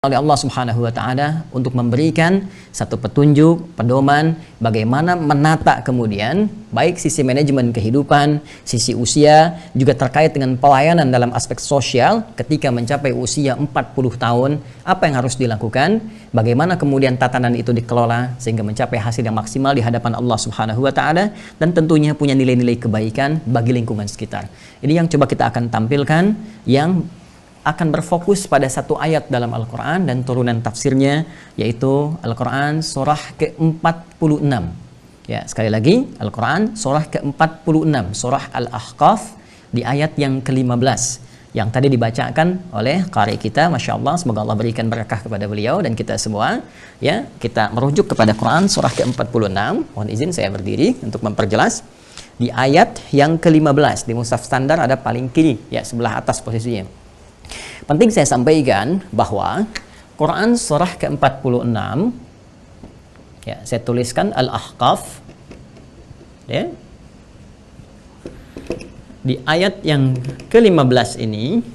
oleh Allah Subhanahu wa taala untuk memberikan satu petunjuk, pedoman bagaimana menata kemudian baik sisi manajemen kehidupan, sisi usia, juga terkait dengan pelayanan dalam aspek sosial ketika mencapai usia 40 tahun, apa yang harus dilakukan, bagaimana kemudian tatanan itu dikelola sehingga mencapai hasil yang maksimal di hadapan Allah Subhanahu wa taala dan tentunya punya nilai-nilai kebaikan bagi lingkungan sekitar. Ini yang coba kita akan tampilkan yang akan berfokus pada satu ayat dalam Al-Quran dan turunan tafsirnya, yaitu Al-Quran surah ke-46. Ya, sekali lagi, Al-Quran surah ke-46, surah Al-Ahqaf di ayat yang ke-15 yang tadi dibacakan oleh qari kita. Masya Allah, semoga Allah berikan berkah kepada beliau dan kita semua. Ya, kita merujuk kepada Quran surah ke-46. Mohon izin saya berdiri untuk memperjelas. Di ayat yang ke-15 di mushaf standar ada paling kiri, ya, sebelah atas posisinya. Penting saya sampaikan bahwa Quran surah ke-46, ya, saya tuliskan Al-Ahqaf, ya, di ayat yang ke-15 ini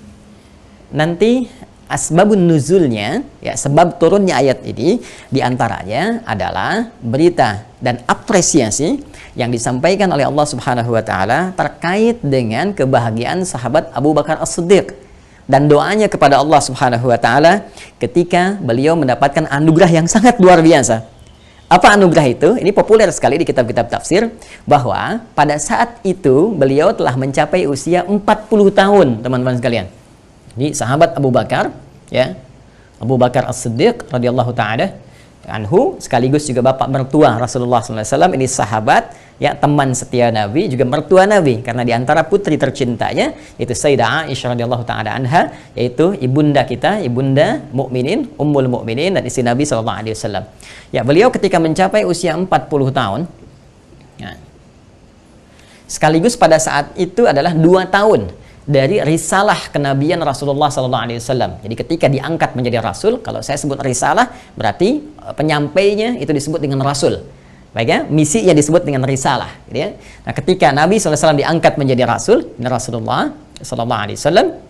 nanti asbabun nuzulnya, ya, sebab turunnya ayat ini diantaranya adalah berita dan apresiasi yang disampaikan oleh Allah Subhanahu wa taala terkait dengan kebahagiaan sahabat Abu Bakar As-Siddiq dan doanya kepada Allah Subhanahu wa taala ketika beliau mendapatkan anugerah yang sangat luar biasa. Apa anugerah itu? Ini populer sekali di kitab-kitab tafsir, bahwa pada saat itu beliau telah mencapai usia 40 tahun, teman-teman sekalian. Ini sahabat Abu Bakar, ya, Abu Bakar As-Siddiq radhiyallahu taala anhu, sekaligus juga bapak mertua Rasulullah SAW. Ini sahabat, ya, teman setia Nabi, juga mertua Nabi, karena diantara putri tercintanya yaitu Sayyidah Aisyah radhiyallahu taala anha, yaitu ibunda kita, ibunda mukminin, ummul mukminin dan istri Nabi SAW. Ya, beliau ketika mencapai usia 40 tahun, ya, sekaligus pada saat itu adalah 2 tahun dari risalah kenabian Rasulullah SAW. Jadi ketika diangkat menjadi Rasul, kalau saya sebut risalah berarti penyampainya itu disebut dengan Rasul. Baik, ya, misinya disebut dengan risalah. Gitu, ya. Nah, ketika Nabi SAW diangkat menjadi Rasul, Rasulullah SAW,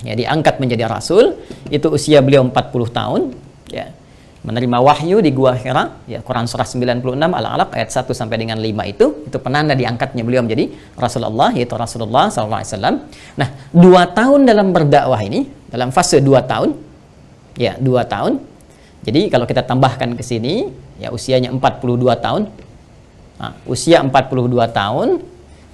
ya, diangkat menjadi Rasul, itu usia beliau 40 tahun, ya, menerima wahyu di Gua Hira, ya, Quran surah 96 Al-Alaq ayat 1 sampai dengan 5 itu penanda diangkatnya beliau menjadi Rasulullah, yaitu Rasulullah SAW. Nah, 2 tahun dalam berdakwah ini, dalam fase 2 tahun, ya, 2 tahun. Jadi kalau kita tambahkan ke sini, ya, usianya 42 tahun. Nah, usia 42 tahun,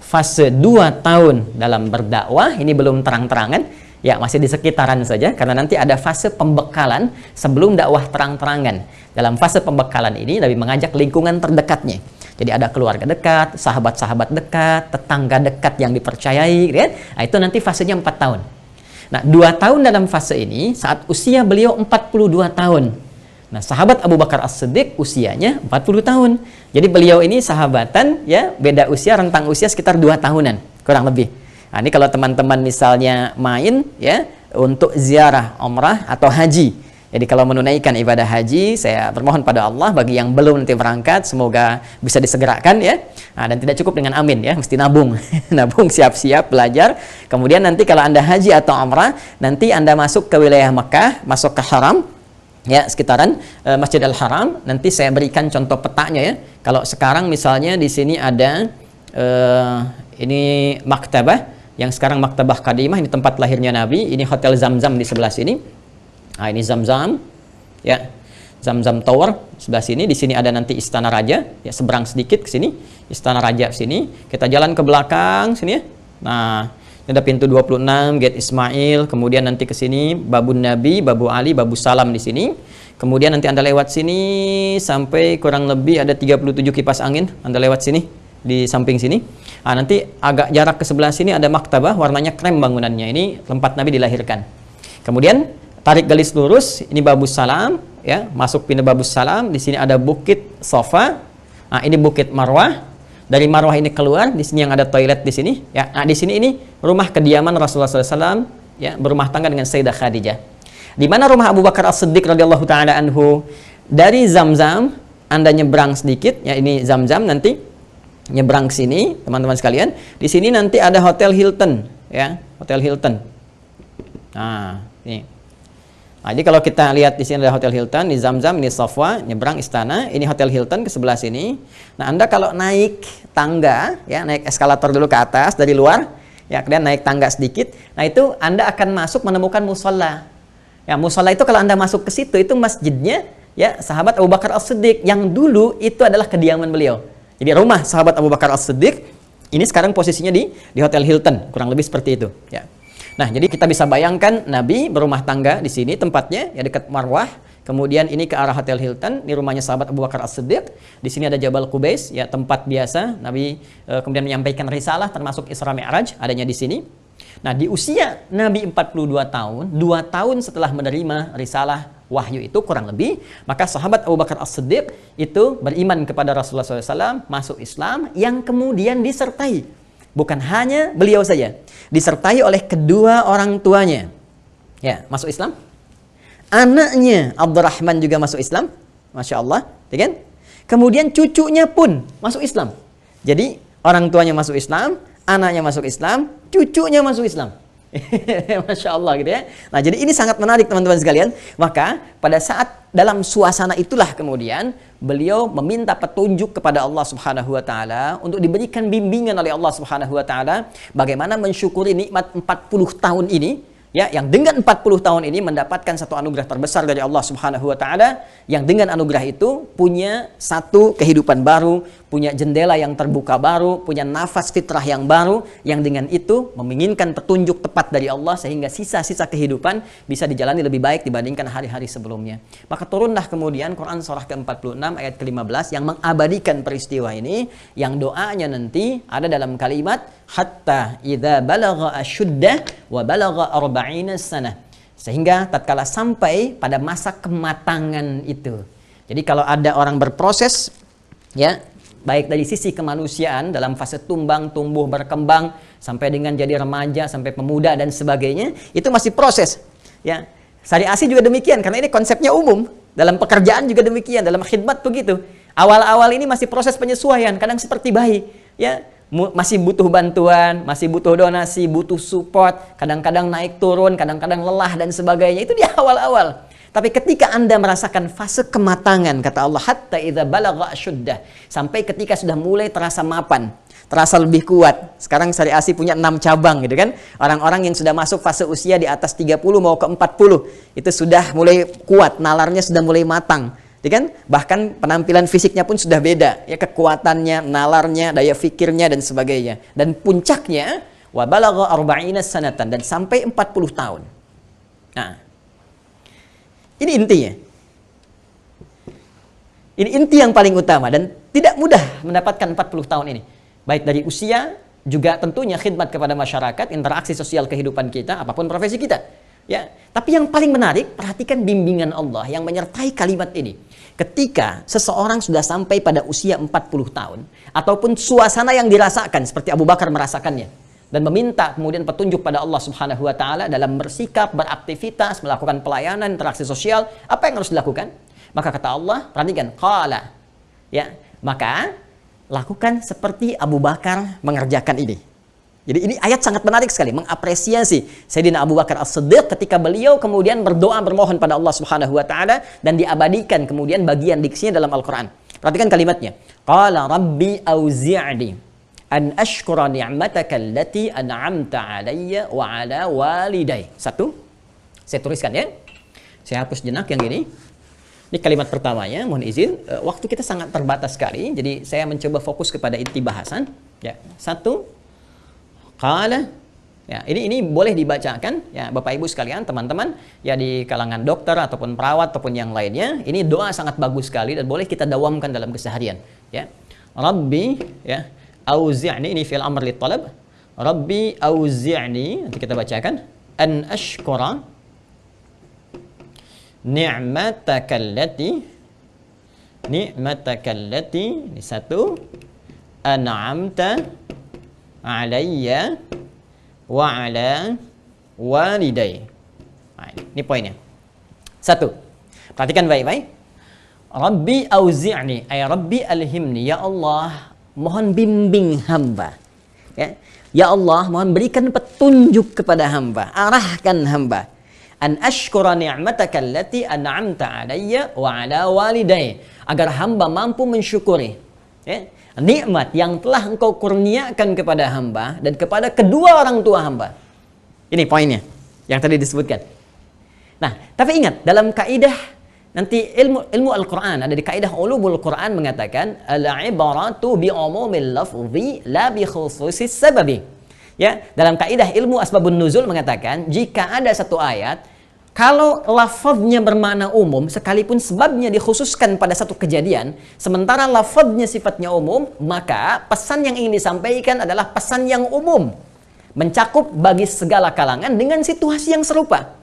fase 2 tahun dalam berdakwah, ini belum terang-terangan. Ya, masih di sekitaran saja, karena nanti ada fase pembekalan sebelum dakwah terang-terangan. Dalam fase pembekalan ini, Nabi mengajak lingkungan terdekatnya. Jadi ada keluarga dekat, sahabat-sahabat dekat, tetangga dekat yang dipercayai, kan? Nah, itu nanti fasenya 4 tahun. Nah, 2 tahun dalam fase ini, saat usia beliau 42 tahun. Nah, sahabat Abu Bakar As-Siddiq usianya 40 tahun. Jadi beliau ini sahabatan, ya, beda usia, rentang usia sekitar 2 tahunan, kurang lebih. Nah, ini kalau teman-teman misalnya main, ya, untuk ziarah umrah atau haji. Jadi kalau menunaikan ibadah haji, saya bermohon pada Allah bagi yang belum nanti berangkat, semoga bisa disegerakan, ya. Nah, dan tidak cukup dengan amin, ya, mesti nabung. Nabung, siap-siap belajar. Kemudian nanti kalau Anda haji atau umrah, nanti Anda masuk ke wilayah Mekah, masuk ke haram, ya, sekitaran Masjid Al-Haram. Nanti saya berikan contoh petanya, ya. Kalau sekarang misalnya di sini ada ini maktabah, yang sekarang Maktabah Kadimah, ini tempat lahirnya Nabi. Ini Hotel Zamzam di sebelah sini. Nah, ini Zamzam, ya, Zamzam Tower sebelah sini. Di sini ada nanti Istana Raja, ya, seberang sedikit ke sini, Istana Raja sini. Kita jalan ke belakang sini, ya. Nah, ini ada pintu 26, Gate Ismail. Kemudian nanti ke sini Babun Nabi, Babu Ali, Babu Salam di sini. Kemudian nanti Anda lewat sini sampai kurang lebih ada 37 kipas angin. Anda lewat sini di samping sini. Nah, nanti agak jarak ke sebelah sini ada maktabah, warnanya krem bangunannya. Ini tempat Nabi dilahirkan. Kemudian tarik garis lurus, ini Babus Salam, ya, masuk pintu Babus Salam. Di sini ada Bukit Sofa. Nah, ini Bukit Marwah. Dari Marwah ini keluar, di sini yang ada toilet di sini, ya. Nah, di sini ini rumah kediaman Rasulullah SAW, ya, berumah tangga dengan Sayyidah Khadijah. Di mana rumah Abu Bakar As-Siddiq radhiyallahu taala anhu? Dari Zamzam Anda nyebrang sedikit, ya, ini Zamzam, nanti nyebrang sini, teman-teman sekalian. Di sini nanti ada Hotel Hilton, ya, Hotel Hilton. Nah, ini. Nah, jadi kalau kita lihat di sini ada Hotel Hilton, di Zamzam, ini Safwa, nyebrang istana, ini Hotel Hilton ke sebelah sini. Nah, Anda kalau naik tangga, ya naik eskalator dulu ke atas dari luar, ya kemudian naik tangga sedikit. Nah, itu Anda akan masuk menemukan musola. Ya, musola itu kalau Anda masuk ke situ, itu masjidnya, ya sahabat Abu Bakar As-Siddiq yang dulu itu adalah kediaman beliau. Jadi rumah sahabat Abu Bakar As-Siddiq ini sekarang posisinya di Hotel Hilton, kurang lebih seperti itu. Ya. Nah, jadi kita bisa bayangkan Nabi berumah tangga di sini tempatnya, ya dekat Marwah. Kemudian ini ke arah Hotel Hilton, ini rumahnya sahabat Abu Bakar As-Siddiq. Di sini ada Jabal Qubais, ya tempat biasa Nabi kemudian menyampaikan risalah termasuk Isra Mi'raj adanya di sini. Nah, di usia Nabi 42 tahun, 2 tahun setelah menerima risalah wahyu itu kurang lebih, maka sahabat Abu Bakar As-Siddiq itu beriman kepada Rasulullah SAW, masuk Islam yang kemudian disertai. Bukan hanya beliau saja, disertai oleh kedua orang tuanya. Ya, masuk Islam. Anaknya Abdurrahman juga masuk Islam. Masya Allah, ya kan? Kemudian cucunya pun masuk Islam. Jadi orang tuanya masuk Islam, anaknya masuk Islam, cucunya masuk Islam. Masya Allah gitu ya. Nah, jadi ini sangat menarik teman-teman sekalian. Maka pada saat dalam suasana itulah kemudian beliau meminta petunjuk kepada Allah Subhanahu wa taala untuk diberikan bimbingan oleh Allah Subhanahu wa taala bagaimana mensyukuri nikmat 40 tahun ini, ya, yang dengan 40 tahun ini mendapatkan satu anugerah terbesar dari Allah Subhanahu wa taala, yang dengan anugerah itu punya satu kehidupan baru, punya jendela yang terbuka baru, punya nafas fitrah yang baru, yang dengan itu menginginkan petunjuk tepat dari Allah sehingga sisa-sisa kehidupan bisa dijalani lebih baik dibandingkan hari-hari sebelumnya. Maka turunlah kemudian Quran surah ke-46 ayat ke-15 yang mengabadikan peristiwa ini, yang doanya nanti ada dalam kalimat hatta idza balagha asyuddah wa balagha arba'ina sanah, sehingga tatkala sampai pada masa kematangan itu. Jadi kalau ada orang berproses, ya baik dari sisi kemanusiaan dalam fase tumbang, tumbuh, berkembang sampai dengan jadi remaja, sampai pemuda dan sebagainya, itu masih proses. Ya, Syariah Asih juga demikian karena ini konsepnya umum. Dalam pekerjaan juga demikian, dalam khidmat begitu. Awal-awal ini masih proses penyesuaian, kadang seperti bayi, ya. Masih butuh bantuan, masih butuh donasi, butuh support, kadang-kadang naik turun, kadang-kadang lelah dan sebagainya. Itu di awal-awal. Tapi ketika Anda merasakan fase kematangan, kata Allah, hatta idza balagha asyuddah, sampai ketika sudah mulai terasa mapan, terasa lebih kuat. Sekarang Syariah Asih punya 6 cabang gitu kan. Orang-orang yang sudah masuk fase usia di atas 30 mau ke 40, itu sudah mulai kuat, nalarnya sudah mulai matang. Ya kan? Bahkan penampilan fisiknya pun sudah beda, ya, kekuatannya, nalarnya, daya fikirnya dan sebagainya. Dan puncaknya wa balagha arba'ina sanatan, dan sampai 40 tahun. Nah, ini intinya. Ini inti yang paling utama dan tidak mudah mendapatkan 40 tahun ini. Baik dari usia, juga tentunya khidmat kepada masyarakat, interaksi sosial kehidupan kita, apapun profesi kita. Ya, tapi yang paling menarik, perhatikan bimbingan Allah yang menyertai kalimat ini. Ketika seseorang sudah sampai pada usia 40 tahun, ataupun suasana yang dirasakan seperti Abu Bakar merasakannya, dan meminta kemudian petunjuk pada Allah Subhanahu wa taala dalam bersikap, beraktivitas, melakukan pelayanan, interaksi sosial, apa yang harus dilakukan? Maka kata Allah, perhatikan, qala, ya, maka lakukan seperti Abu Bakar mengerjakan ini. Jadi ini ayat sangat menarik sekali, mengapresiasi Sayyidina Abu Bakar As-Siddiq ketika beliau kemudian berdoa bermohon pada Allah Subhanahu wa taala dan diabadikan kemudian bagian diksinya dalam Al-Qur'an. Perhatikan kalimatnya. Qala rabbi auzi'ni an ashkura ni'mataka allati an'amta 'alayya wa 'ala walidayya. Satu. Saya tuliskan ya. Saya hapus jenak yang ini. Ini kalimat pertamanya, mohon izin, waktu kita sangat terbatas sekali, jadi saya mencoba fokus kepada inti bahasan. Ya, satu, qala, ya, ini boleh dibacakan, ya, Bapak Ibu sekalian, teman-teman, ya di kalangan dokter ataupun perawat ataupun yang lainnya. Ini doa sangat bagus sekali dan boleh kita dawamkan dalam keseharian. Ya, Rabbi, ya, auzi'ni, ini fi'il amr lit talab. Rabbi auzi'ni, nanti kita bacakan, an ashkura ni'mataka allati, ini satu, an'amta alayya wa ala walidayya. Nah, ini poinnya. Satu, perhatikan baik-baik. Rabbi auzi'ni, ay Rabbi alhimni, ya Allah, mohon bimbing hamba. Ya, ya Allah, mohon berikan petunjuk kepada hamba, arahkan hamba. an ashkura ni'mataka allati an'amta 'alayya wa 'ala walidayya, agar hamba mampu mensyukuri nikmat yang telah engkau kurniakan kepada hamba dan kepada kedua orang tua hamba. Ini poinnya yang tadi disebutkan. Nah, tapi ingat dalam kaidah nanti ilmu Al-Quran, ada di kaidah ulumul Quran mengatakan al-ibaratu bi umumil lafzi la bi khususis sababi. Ya, dalam kaidah ilmu asbabun nuzul mengatakan jika ada satu ayat kalau lafaznya bermakna umum sekalipun sebabnya dikhususkan pada satu kejadian, sementara lafaznya sifatnya umum, maka pesan yang ingin disampaikan adalah pesan yang umum, mencakup bagi segala kalangan dengan situasi yang serupa.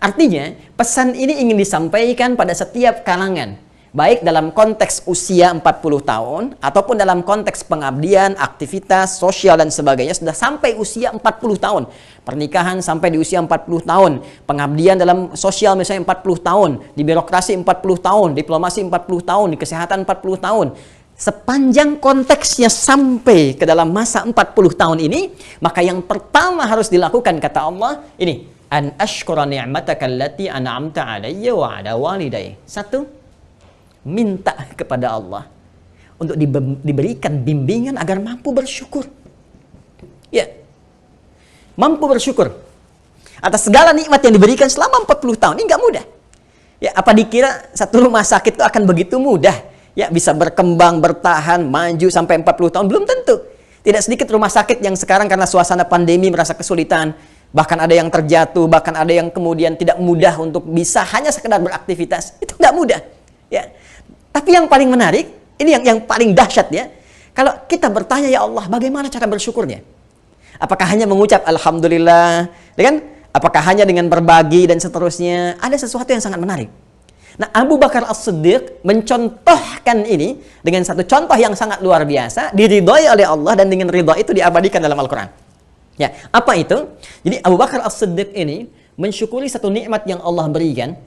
Artinya, pesan ini ingin disampaikan pada setiap kalangan, baik dalam konteks usia 40 tahun, ataupun dalam konteks pengabdian, aktivitas, sosial, dan sebagainya, sudah sampai usia 40 tahun. Pernikahan sampai di usia 40 tahun, pengabdian dalam sosial misalnya 40 tahun, di birokrasi 40 tahun, diplomasi 40 tahun, di kesehatan 40 tahun. Sepanjang konteksnya sampai ke dalam masa 40 tahun ini, maka yang pertama harus dilakukan, kata Allah, ini, an ashkura ni'mataka allati an'amta 'alayya wa 'ala walidayya. Satu, minta kepada Allah untuk diberikan bimbingan agar mampu bersyukur. Ya, mampu bersyukur atas segala nikmat yang diberikan selama 40 tahun. Ini nggak mudah. Ya, apa dikira satu rumah sakit itu akan begitu mudah? Ya, bisa berkembang, bertahan, maju sampai 40 tahun? Belum tentu. Tidak sedikit rumah sakit yang sekarang karena suasana pandemi merasa kesulitan. Bahkan ada yang terjatuh, bahkan ada yang kemudian tidak mudah untuk bisa hanya sekedar beraktivitas. Itu nggak mudah. Ya. Tapi yang paling menarik, ini yang paling dahsyat ya. Kalau kita bertanya, ya Allah, bagaimana cara bersyukurnya? Apakah hanya mengucap Alhamdulillah, kan? Apakah hanya dengan berbagi dan seterusnya? Ada sesuatu yang sangat menarik. Nah, Abu Bakar As-Siddiq mencontohkan ini dengan satu contoh yang sangat luar biasa, diridhai oleh Allah dan dengan ridha itu diabadikan dalam Al-Quran. Ya, apa itu? Jadi Abu Bakar As-Siddiq ini mensyukuri satu nikmat yang Allah berikan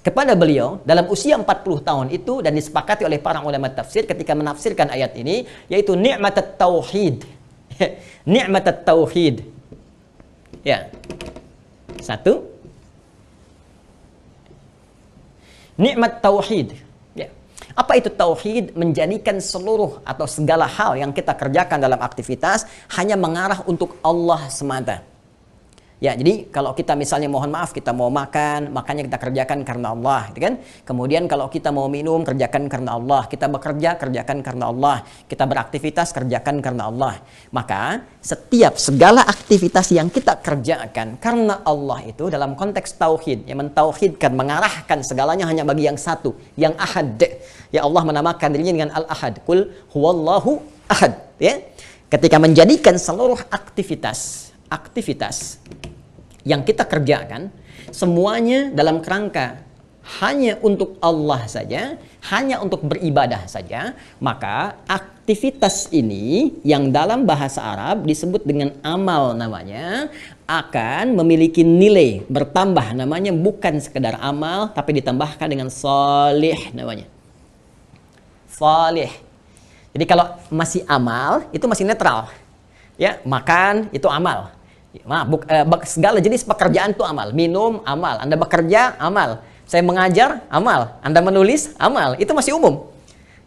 kepada beliau dalam usia 40 tahun itu, dan disepakati oleh para ulama tafsir ketika menafsirkan ayat ini, yaitu nikmat at-tauhid. Nikmat at-tauhid. Ya. Satu, nikmat tauhid. Ya. Apa itu tauhid? Menjadikan seluruh atau segala hal yang kita kerjakan dalam aktivitas hanya mengarah untuk Allah semata. Ya, jadi kalau kita misalnya mohon maaf kita mau makan, makannya kita kerjakan karena Allah, gitu kan? Kemudian kalau kita mau minum, kerjakan karena Allah. Kita bekerja, kerjakan karena Allah. Kita beraktivitas, kerjakan karena Allah. Maka setiap segala aktivitas yang kita kerjakan karena Allah itu dalam konteks tauhid, yang mentauhidkan, mengarahkan segalanya hanya bagi yang satu, yang ahad. Ya, Allah menamakan dirinya dengan al-ahad. Qul huwallahu ahad, ya. Ketika menjadikan seluruh aktivitas yang kita kerjakan semuanya dalam kerangka hanya untuk Allah saja, hanya untuk beribadah saja, maka aktivitas ini yang dalam bahasa Arab disebut dengan amal namanya, akan memiliki nilai bertambah namanya, bukan sekedar amal tapi ditambahkan dengan salih namanya. Salih. Jadi kalau masih amal itu masih netral. Ya, makan itu amal. Segala jenis pekerjaan itu amal. Minum, amal. Anda bekerja, amal. Saya mengajar, amal. Anda menulis, amal. Itu masih umum.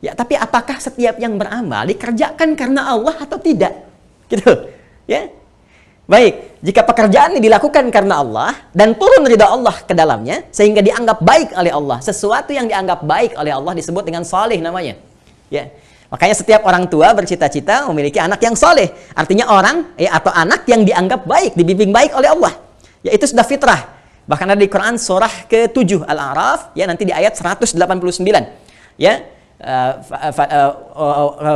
Ya, tapi apakah setiap yang beramal dikerjakan karena Allah atau tidak? Gitu. Ya. Baik, jika pekerjaan ini dilakukan karena Allah dan turun ridha Allah ke dalamnya sehingga dianggap baik oleh Allah, sesuatu yang dianggap baik oleh Allah disebut dengan salih namanya. Ya. Makanya setiap orang tua bercita-cita memiliki anak yang soleh. Artinya orang atau anak yang dianggap baik, dibimbing baik oleh Allah. Ya, itu sudah fitrah. Bahkan ada di Quran surah ke-7 Al-A'raf, ya, nanti di ayat 189. Ya.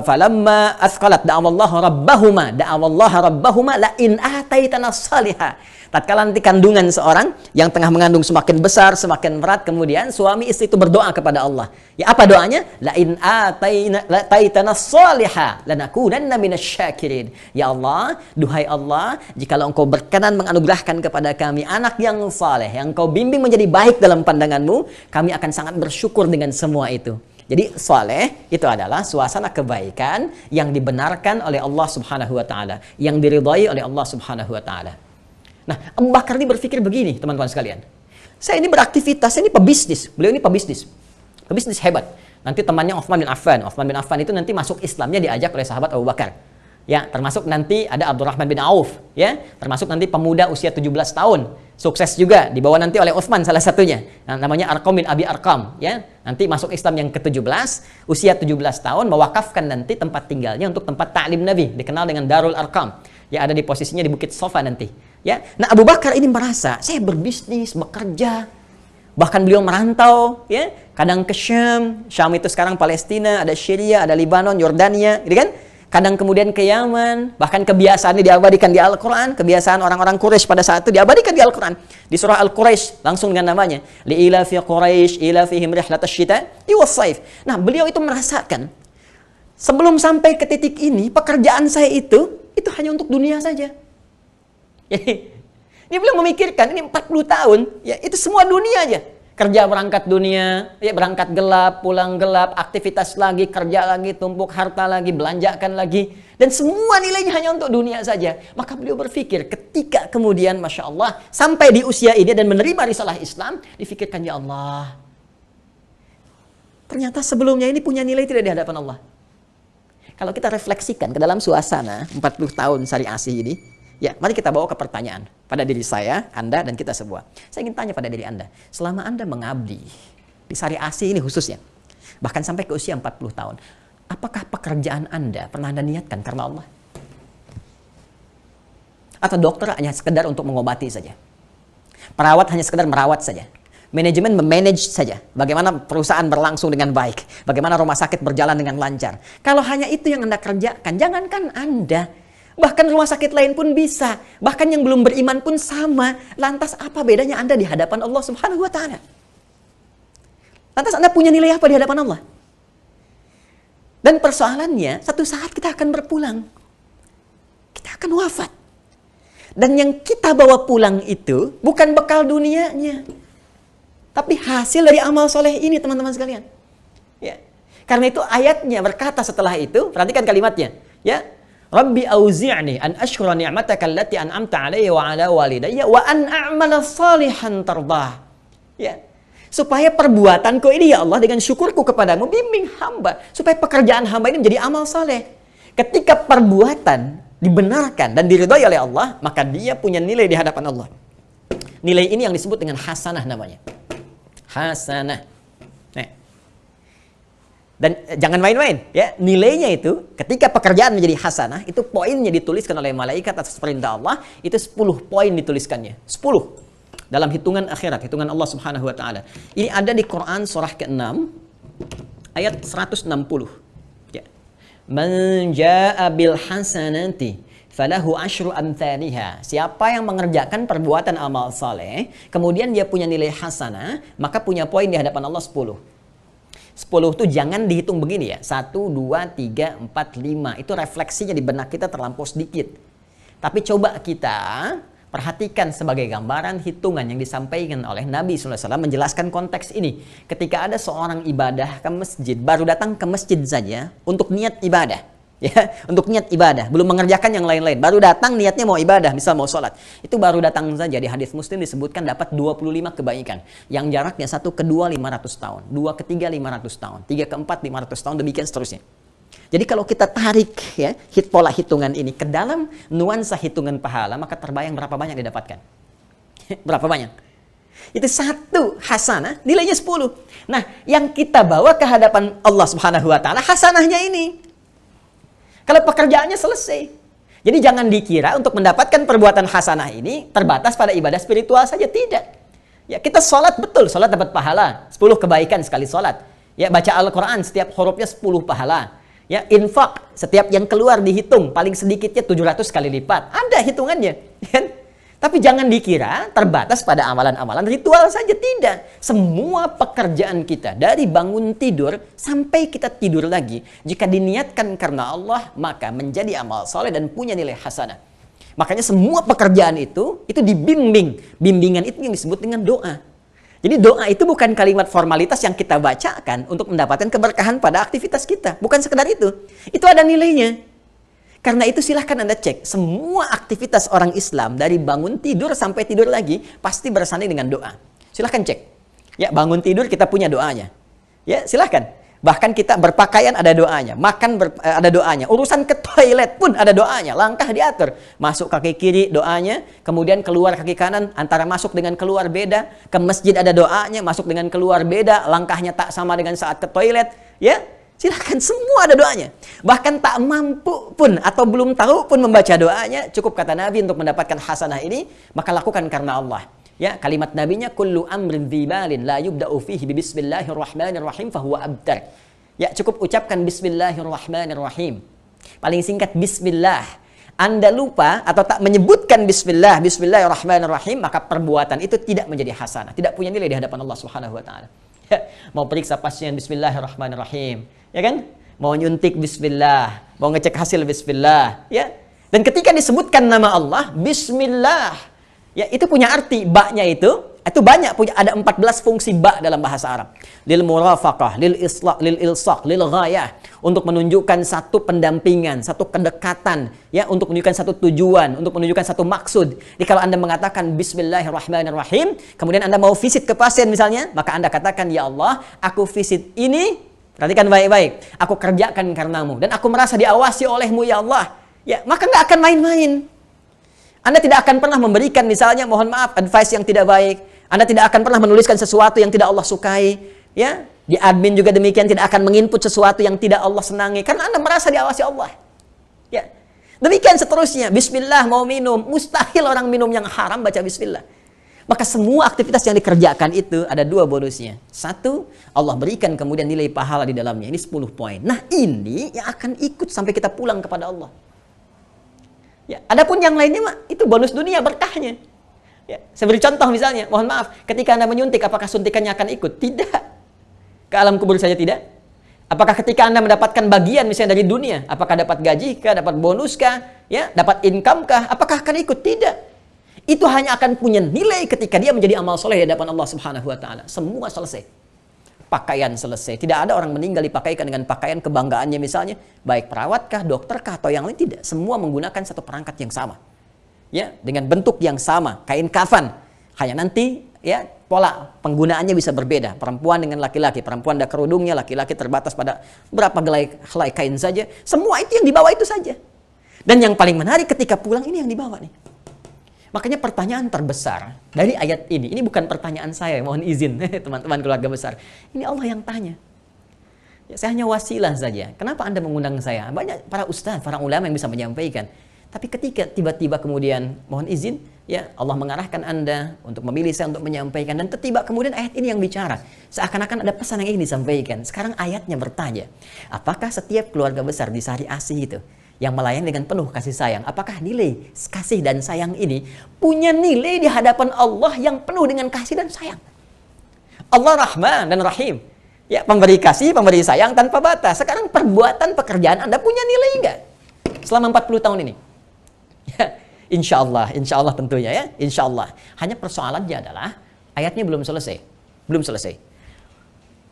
Falamma athqalat da'awallaha rabbahuma la in ataitana salihah. Tatkala nanti kandungan seorang yang tengah mengandung semakin besar, semakin berat, kemudian suami istri itu berdoa kepada Allah. Ya, apa doanya? La in ataitana salihah lanakunanna minasyakirin. Ya Allah, duhai Allah, jikalau Engkau berkenan menganugerahkan kepada kami anak yang saleh, yang Engkau bimbing menjadi baik dalam pandangan-Mu, kami akan sangat bersyukur dengan semua itu. Jadi saleh itu adalah suasana kebaikan yang dibenarkan oleh Allah Subhanahu wa taala, yang diridhai oleh Allah Subhanahu wa taala. Nah, Abu Bakar ini berpikir begini, teman-teman sekalian. Saya ini beraktivitas, saya ini pebisnis. Beliau ini pebisnis. Pebisnis hebat. Nanti temannya Uthman bin Affan. Uthman bin Affan itu nanti masuk Islamnya diajak oleh sahabat Abu Bakar. Ya, termasuk nanti ada Abdurrahman bin Auf, ya, termasuk nanti pemuda usia 17 tahun, sukses juga, dibawa nanti oleh Uthman salah satunya, namanya Arqam bin Abi Arqam, ya, nanti masuk Islam yang ke-17, usia 17 tahun, mewakafkan nanti tempat tinggalnya untuk tempat ta'lim Nabi, dikenal dengan Darul Arqam, ya, ada di posisinya di Bukit Sofa nanti, ya. Nah, Abu Bakar ini merasa, saya berbisnis, bekerja, bahkan beliau merantau, ya, kadang ke Syam, Syam itu sekarang Palestina, ada Syria, ada Libanon, Yordania, gitu kan? Kadang kemudian ke Yaman, bahkan kebiasaannya diabadikan di Al-Quran, kebiasaan orang-orang Quraisy pada saat itu diabadikan di Al-Quran. Di surah Al-Quraisy, langsung dengan namanya. Li'ilafi Quraisy, ilafihim rihlatash syita'i was-saif. Nah, beliau itu merasakan, sebelum sampai ke titik ini, pekerjaan saya itu hanya untuk dunia saja. Ini beliau memikirkan, ini 40 tahun, ya itu semua dunia aja. Kerja berangkat dunia, ya berangkat gelap, pulang gelap, aktivitas lagi, kerja lagi, tumpuk harta lagi, belanjakan lagi. Dan semua nilainya hanya untuk dunia saja. Maka beliau berpikir ketika kemudian Masya Allah sampai di usia ini dan menerima risalah Islam, difikirkan ya Allah. Ternyata sebelumnya ini punya nilai tidak di hadapan Allah. Kalau kita refleksikan ke dalam suasana 40 tahun Syariah Asih ini, ya, mari kita bawa ke pertanyaan pada diri saya, Anda, dan kita semua. Saya ingin tanya pada diri Anda, selama Anda mengabdi di Syariah Asih ini khususnya, bahkan sampai ke usia 40 tahun, apakah pekerjaan Anda pernah Anda niatkan karena Allah? Atau dokter hanya sekedar untuk mengobati saja? Perawat hanya sekedar merawat saja? Manajemen memanage saja? Bagaimana perusahaan berlangsung dengan baik? Bagaimana rumah sakit berjalan dengan lancar? Kalau hanya itu yang Anda kerjakan, jangankan Anda, bahkan rumah sakit lain pun bisa. Bahkan yang belum beriman pun sama. Lantas apa bedanya Anda di hadapan Allah Subhanahu wa Ta'ala? Lantas Anda punya nilai apa di hadapan Allah? Dan persoalannya, satu saat kita akan berpulang. Kita akan wafat. Dan yang kita bawa pulang itu bukan bekal dunianya, tapi hasil dari amal soleh ini, teman-teman sekalian. Ya. Karena itu ayatnya berkata setelah itu, perhatikan kalimatnya. Ya. Rabbi auzi'ni an ashkura ni'mataka allati an'amta 'alayya wa 'ala walidayya wa an a'mala salihan tardah. Ya. Supaya perbuatanku ini ya Allah dengan syukurku kepadamu bimbing hamba supaya pekerjaan hamba ini menjadi amal saleh. Ketika perbuatan dibenarkan dan diridhai oleh Allah, maka dia punya nilai di hadapan Allah. Nilai ini yang disebut dengan hasanah namanya. Hasanah. Dan jangan main-main, ya. Nilainya itu, ketika pekerjaan menjadi hasanah, itu poinnya dituliskan oleh malaikat atas perintah Allah, itu 10 poin dituliskannya. 10. Dalam hitungan akhirat, hitungan Allah Subhanahu wa Ta'ala. Ini ada di Quran surah ke-6, ayat 160. Ya. Man jaa'a bil hasanati falahu asyru amthaliha. Siapa yang mengerjakan perbuatan amal saleh, kemudian dia punya nilai hasanah, maka punya poin di hadapan Allah 10. 10 itu jangan dihitung begini ya. 1, 2, 3, 4, 5. Itu refleksinya di benak kita terlampau sedikit. Tapi coba kita perhatikan sebagai gambaran hitungan yang disampaikan oleh Nabi SAW menjelaskan konteks ini. Ketika ada seorang ibadah ke masjid, baru datang ke masjid saja untuk niat ibadah. Ya, untuk niat ibadah, belum mengerjakan yang lain-lain. Baru datang niatnya mau ibadah, misal mau sholat. Itu baru datang saja, di hadis Muslim disebutkan dapat 25 kebaikan. Yang jaraknya 1 ke 2 500 tahun, 2 ke 3 500 tahun, 3 ke 4 500 tahun, demikian seterusnya. Jadi kalau kita tarik ya pola hitungan ini ke dalam nuansa hitungan pahala, maka terbayang berapa banyak didapatkan. Berapa banyak? Itu 1 hasanah, nilainya 10. Nah, yang kita bawa ke hadapan Allah Subhanahu wa Ta'ala hasanahnya ini. Kalau pekerjaannya selesai. Jadi jangan dikira untuk mendapatkan perbuatan hasanah ini terbatas pada ibadah spiritual saja, tidak. Ya, kita sholat betul, sholat dapat pahala, 10 kebaikan sekali sholat. Ya, baca Al-Quran setiap hurufnya 10 pahala. Ya, infak setiap yang keluar dihitung, paling sedikitnya 700 kali lipat. Ada hitungannya, kan? Tapi jangan dikira terbatas pada amalan-amalan ritual saja, tidak. Semua pekerjaan kita dari bangun tidur sampai kita tidur lagi, jika diniatkan karena Allah, maka menjadi amal soleh dan punya nilai hasanah. Makanya semua pekerjaan itu dibimbing. Bimbingan itu yang disebut dengan doa. Jadi doa itu bukan kalimat formalitas yang kita bacakan untuk mendapatkan keberkahan pada aktivitas kita. Bukan sekedar itu. Itu ada nilainya. Karena itu silahkan Anda cek, semua aktivitas orang Islam dari bangun tidur sampai tidur lagi pasti bersanding dengan doa. Silahkan cek. Ya, bangun tidur kita punya doanya. Ya, silahkan. Bahkan kita berpakaian ada doanya, makan ada doanya, urusan ke toilet pun ada doanya, langkah diatur. Masuk kaki kiri doanya, kemudian keluar kaki kanan, antara masuk dengan keluar beda, ke masjid ada doanya, masuk dengan keluar beda, langkahnya tak sama dengan saat ke toilet, ya. Silahkan, semua ada doanya. Bahkan tak mampu pun atau belum tahu pun membaca doanya, cukup kata Nabi untuk mendapatkan hasanah ini, maka lakukan karena Allah. Ya, kalimat nabinya kullu amrin dzibalin la yubda'u fihi bi bismillahirrahmanirrahim fahuwa abtar. Ya, cukup ucapkan bismillahirrahmanirrahim. Paling singkat bismillah. Anda lupa atau tak menyebutkan bismillahirrahmanirrahim, maka perbuatan itu tidak menjadi hasanah, tidak punya nilai di hadapan Allah Subhanahu wa taala. Ya, mau periksa pasien bismillahirrahmanirrahim, ya kan? Mau nyuntik bismillah, mau ngecek hasil bismillah, ya. Dan ketika disebutkan nama Allah, bismillah, ya, itu punya arti. Ba-nya itu banyak, punya ada 14 fungsi ba dalam bahasa Arab. Lil murafaqah, lil islah, lil ilsaq, lil ghayah, untuk menunjukkan satu pendampingan, satu kedekatan, ya, untuk menunjukkan satu tujuan, untuk menunjukkan satu maksud. Jadi kalau Anda mengatakan bismillahirrahmanirrahim, kemudian Anda mau visit ke pasien misalnya, maka Anda katakan, ya Allah, aku visit ini, perhatikan baik-baik, aku kerjakan karenamu dan aku merasa diawasi olehmu, ya Allah. Ya, maka nggak akan main-main. Anda tidak akan pernah memberikan misalnya, mohon maaf, advice yang tidak baik. Anda tidak akan pernah menuliskan sesuatu yang tidak Allah sukai. Ya, di admin juga demikian, tidak akan menginput sesuatu yang tidak Allah senangi, karena Anda merasa diawasi Allah. Ya, demikian seterusnya. Bismillah mau minum, mustahil orang minum yang haram baca bismillah. Maka semua aktivitas yang dikerjakan itu ada dua bonusnya. Satu, Allah berikan kemudian nilai pahala di dalamnya. Ini 10 poin. Nah, ini yang akan ikut sampai kita pulang kepada Allah. Ya, adapun yang lainnya mah itu bonus dunia berkahnya. Ya, saya beri contoh misalnya, mohon maaf, ketika Anda menyuntik, apakah suntikannya akan ikut? Tidak. Ke alam kubur saja tidak. Apakah ketika Anda mendapatkan bagian misalnya dari dunia, apakah dapat gaji kah, dapat bonus kah, ya, dapat income kah, apakah akan ikut? Tidak. Itu hanya akan punya nilai ketika dia menjadi amal soleh di hadapan Allah Subhanahu wa taala. Semua selesai. Pakaian selesai. Tidak ada orang meninggal dipakaikan dengan pakaian kebanggaannya misalnya, baik perawatkah, dokterkah, atau yang lain, tidak. Semua menggunakan satu perangkat yang sama. Ya, dengan bentuk yang sama, kain kafan. Hanya nanti ya pola penggunaannya bisa berbeda. Perempuan dengan laki-laki, perempuan ada kerudungnya, laki-laki terbatas pada berapa helai kain saja. Semua itu yang dibawa itu saja. Dan yang paling menarik ketika pulang ini yang dibawa nih. Makanya pertanyaan terbesar dari ayat ini bukan pertanyaan saya, mohon izin teman-teman keluarga besar. Ini Allah yang tanya. Ya, saya hanya wasilah saja. Kenapa Anda mengundang saya? Banyak para ustaz, para ulama yang bisa menyampaikan. Tapi ketika tiba-tiba kemudian, mohon izin, ya Allah mengarahkan Anda untuk memilih saya untuk menyampaikan. Dan tiba-tiba kemudian ayat ini yang bicara. Seakan-akan ada pesan yang ingin disampaikan. Sekarang ayatnya bertanya, apakah setiap keluarga besar di Sari Asih itu yang melayani dengan penuh kasih sayang, apakah nilai kasih dan sayang ini punya nilai di hadapan Allah yang penuh dengan kasih dan sayang? Allah Rahman dan Rahim. Ya, pemberi kasih, pemberi sayang tanpa batas. Sekarang perbuatan, pekerjaan Anda punya nilai enggak? Selama 40 tahun ini. Ya, insya Allah tentunya ya. Insya Allah. Hanya persoalannya adalah ayatnya belum selesai. Belum selesai.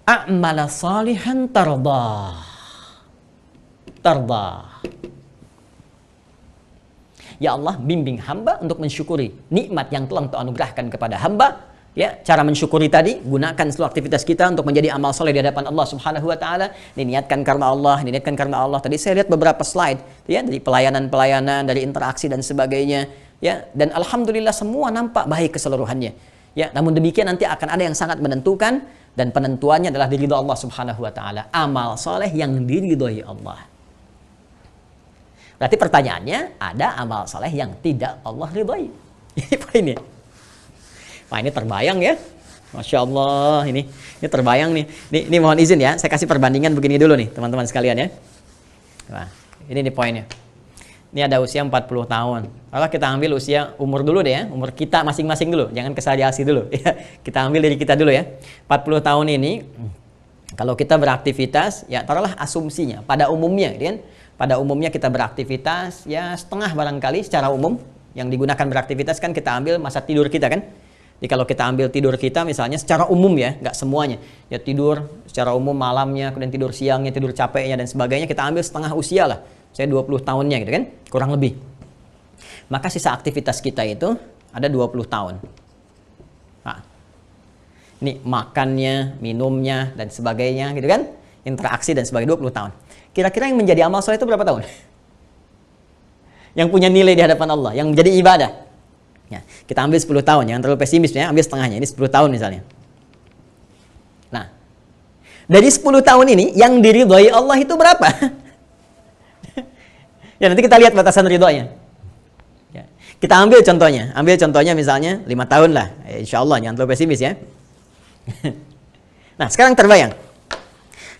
A'mala salihan tardah. Ya Allah, bimbing hamba untuk mensyukuri nikmat yang telah Engkau anugerahkan kepada hamba. Ya, cara mensyukuri tadi, gunakan seluruh aktivitas kita untuk menjadi amal soleh di hadapan Allah Subhanahu wa taala. Diniatkan karena Allah, diniatkan karena Allah. Tadi saya lihat beberapa slide ya, dari pelayanan-pelayanan, dari interaksi dan sebagainya, ya. Dan alhamdulillah semua nampak baik keseluruhannya. Ya, namun demikian nanti akan ada yang sangat menentukan, dan penentuannya adalah diridho Allah Subhanahu wa taala. Amal soleh yang diridhoi Allah. Berarti pertanyaannya, ada amal saleh yang tidak Allah ridhai. Ini poinnya. Wah, ini terbayang ya. Masya Allah, ini terbayang nih. Ini mohon izin ya, saya kasih perbandingan begini dulu nih, teman-teman sekalian ya. Wah, ini nih poinnya. Ini ada usia 40 tahun. Kalau kita ambil usia umur dulu deh ya, umur kita masing-masing dulu, jangan kesaliasi dulu. Ya, kita ambil dari kita dulu ya. 40 tahun ini, kalau kita beraktivitas, ya taruhlah asumsinya, pada umumnya, gitu kan? Pada umumnya kita beraktivitas ya setengah barangkali secara umum. Yang digunakan beraktivitas kan kita ambil masa tidur kita kan. Jadi kalau kita ambil tidur kita misalnya secara umum ya, nggak semuanya. Ya tidur secara umum malamnya, kemudian tidur siangnya, tidur capeknya dan sebagainya, kita ambil setengah usia lah. Saya 20 tahunnya gitu kan, kurang lebih. Maka sisa aktivitas kita itu ada 20 tahun. Nah, Nih, makannya, minumnya, dan sebagainya, gitu kan? Interaksi dan sebagainya, 20 tahun. Kira-kira yang menjadi amal soleh itu berapa tahun? Yang punya nilai di hadapan Allah, yang menjadi ibadah. Ya, kita ambil 10 tahun, jangan terlalu pesimis ya, ambil setengahnya, ini 10 tahun misalnya. Nah, dari 10 tahun ini, yang diridhoi Allah itu berapa? Ya, nanti kita lihat batasan ridhonya. Ya, kita ambil contohnya misalnya 5 tahun lah, insya Allah, jangan terlalu pesimis ya. Nah, sekarang terbayang,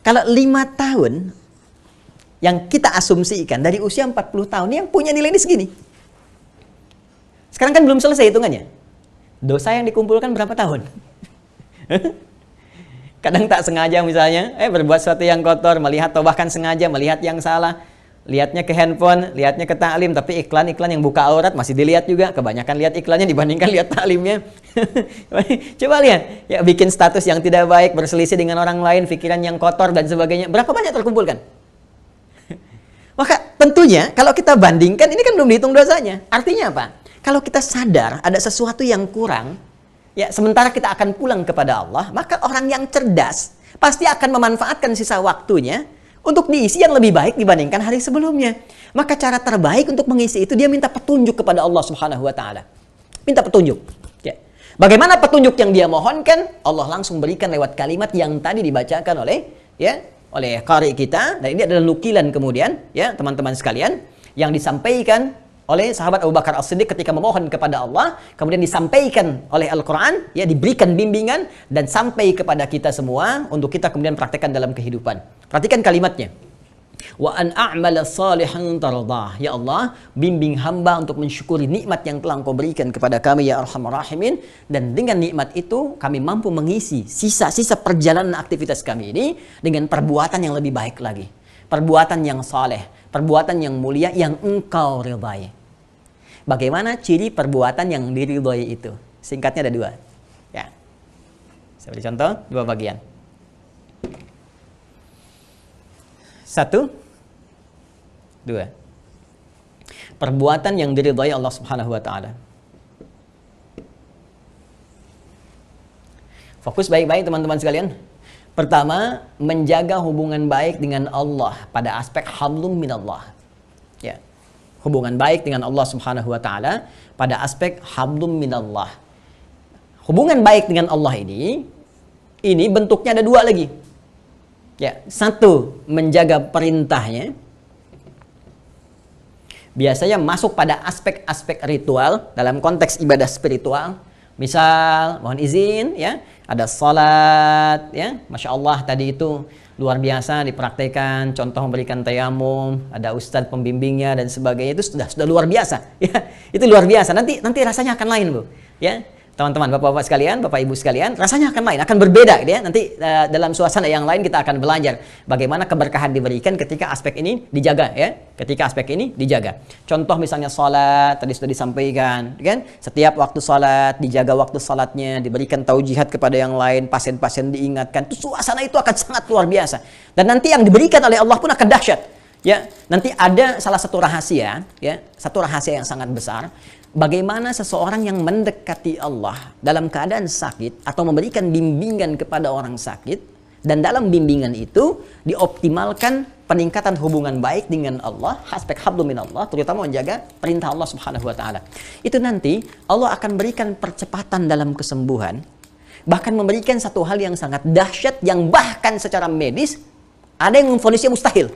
kalau 5 tahun yang kita asumsikan dari usia 40 tahun yang punya nilai ini segini. Sekarang kan belum selesai hitungannya. Dosa yang dikumpulkan berapa tahun? Kadang tak sengaja misalnya, berbuat sesuatu yang kotor, melihat atau bahkan sengaja melihat yang salah, lihatnya ke handphone, lihatnya ke taklim, tapi iklan-iklan yang buka aurat masih dilihat juga. Kebanyakan lihat iklannya dibandingkan lihat taklimnya. Coba lihat, ya bikin status yang tidak baik, berselisih dengan orang lain, pikiran yang kotor dan sebagainya. Berapa banyak terkumpulkan? Maka tentunya kalau kita bandingkan ini kan belum dihitung dosanya. Artinya apa? Kalau kita sadar ada sesuatu yang kurang, ya sementara kita akan pulang kepada Allah, maka orang yang cerdas pasti akan memanfaatkan sisa waktunya untuk diisi yang lebih baik dibandingkan hari sebelumnya. Maka cara terbaik untuk mengisi itu dia minta petunjuk kepada Allah Subhanahu wa taala. Minta petunjuk. Ya. Bagaimana petunjuk yang dia mohonkan? Allah langsung berikan lewat kalimat yang tadi dibacakan oleh qari kita, dan ini adalah nukilan kemudian ya teman-teman sekalian yang disampaikan oleh sahabat Abu Bakar As-Siddiq ketika memohon kepada Allah, kemudian disampaikan oleh Al-Quran, ya diberikan bimbingan dan sampai kepada kita semua untuk kita kemudian praktekkan dalam kehidupan. Perhatikan kalimatnya. Wa an a'mala salihan tardah. Ya Allah, bimbing hamba untuk mensyukuri nikmat yang telah Engkau berikan kepada kami ya Arhamar Rahimin, dan dengan nikmat itu kami mampu mengisi sisa-sisa perjalanan aktivitas kami ini dengan perbuatan yang lebih baik lagi. Perbuatan yang saleh, perbuatan yang mulia yang Engkau ridhai. Bagaimana ciri perbuatan yang diridhoi itu? Singkatnya ada 2. Ya. Saya beri contoh 2 bagian. 1, 2. Perbuatan yang diridhai Allah Subhanahu wa taala. Fokus baik-baik teman-teman sekalian. Pertama, menjaga hubungan baik dengan Allah pada aspek hablum minallah. Ya. Hubungan baik dengan Allah Subhanahu wa taala pada aspek hablum minallah. Hubungan baik dengan Allah ini bentuknya ada 2 lagi. Ya, 1, menjaga perintahnya. Biasanya masuk pada aspek-aspek ritual dalam konteks ibadah spiritual. Misal, mohon izin ya, ada salat ya, Masya Allah tadi itu luar biasa dipraktekkan, contoh memberikan tayamum, ada ustadz pembimbingnya dan sebagainya, itu sudah luar biasa ya. Itu luar biasa. Nanti rasanya akan lain, Bu. Ya. Teman-teman, Bapak-bapak sekalian, Bapak Ibu sekalian, rasanya akan lain, akan berbeda gitu ya. Nanti dalam suasana yang lain kita akan belajar bagaimana keberkahan diberikan ketika aspek ini dijaga ya. Ketika aspek ini dijaga. Contoh misalnya salat, tadi sudah disampaikan, kan? Setiap waktu salat dijaga waktu salatnya, diberikan taujihat kepada yang lain, pasien-pasien diingatkan. Itu suasana itu akan sangat luar biasa. Dan nanti yang diberikan oleh Allah pun akan dahsyat. Ya, nanti ada salah satu rahasia ya, satu rahasia yang sangat besar. Bagaimana seseorang yang mendekati Allah dalam keadaan sakit atau memberikan bimbingan kepada orang sakit, dan dalam bimbingan itu dioptimalkan peningkatan hubungan baik dengan Allah, aspek hablum minallah, terutama menjaga perintah Allah Subhanahu wa taala. Itu nanti Allah akan berikan percepatan dalam kesembuhan, bahkan memberikan satu hal yang sangat dahsyat yang bahkan secara medis ada yang memvonisnya mustahil.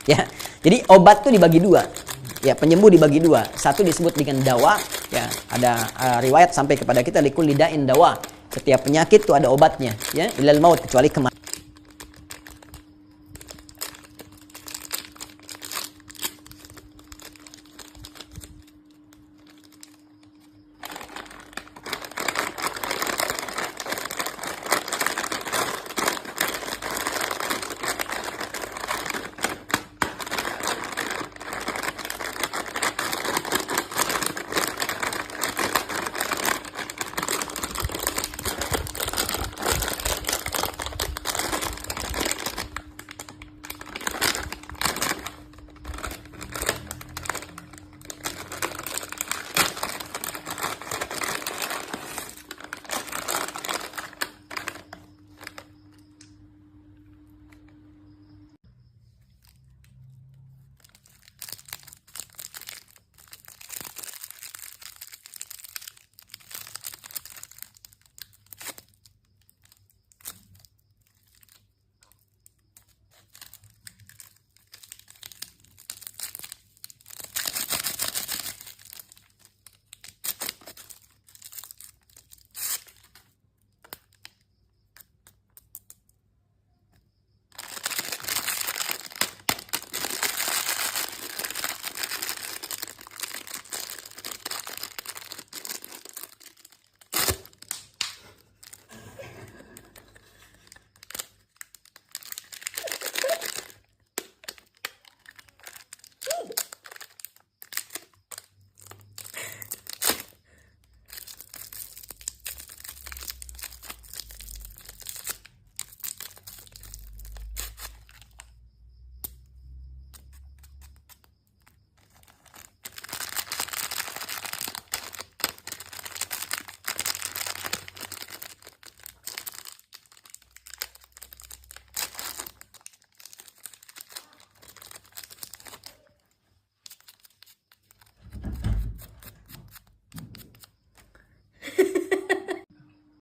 Ya. Jadi obat itu dibagi 2. Ya, penyembuh dibagi 2. Satu disebut dengan dawa. Ya, ada riwayat sampai kepada kita likul lidain dawa. Setiap penyakit itu ada obatnya. Ya, ilal maut, kecuali kematian.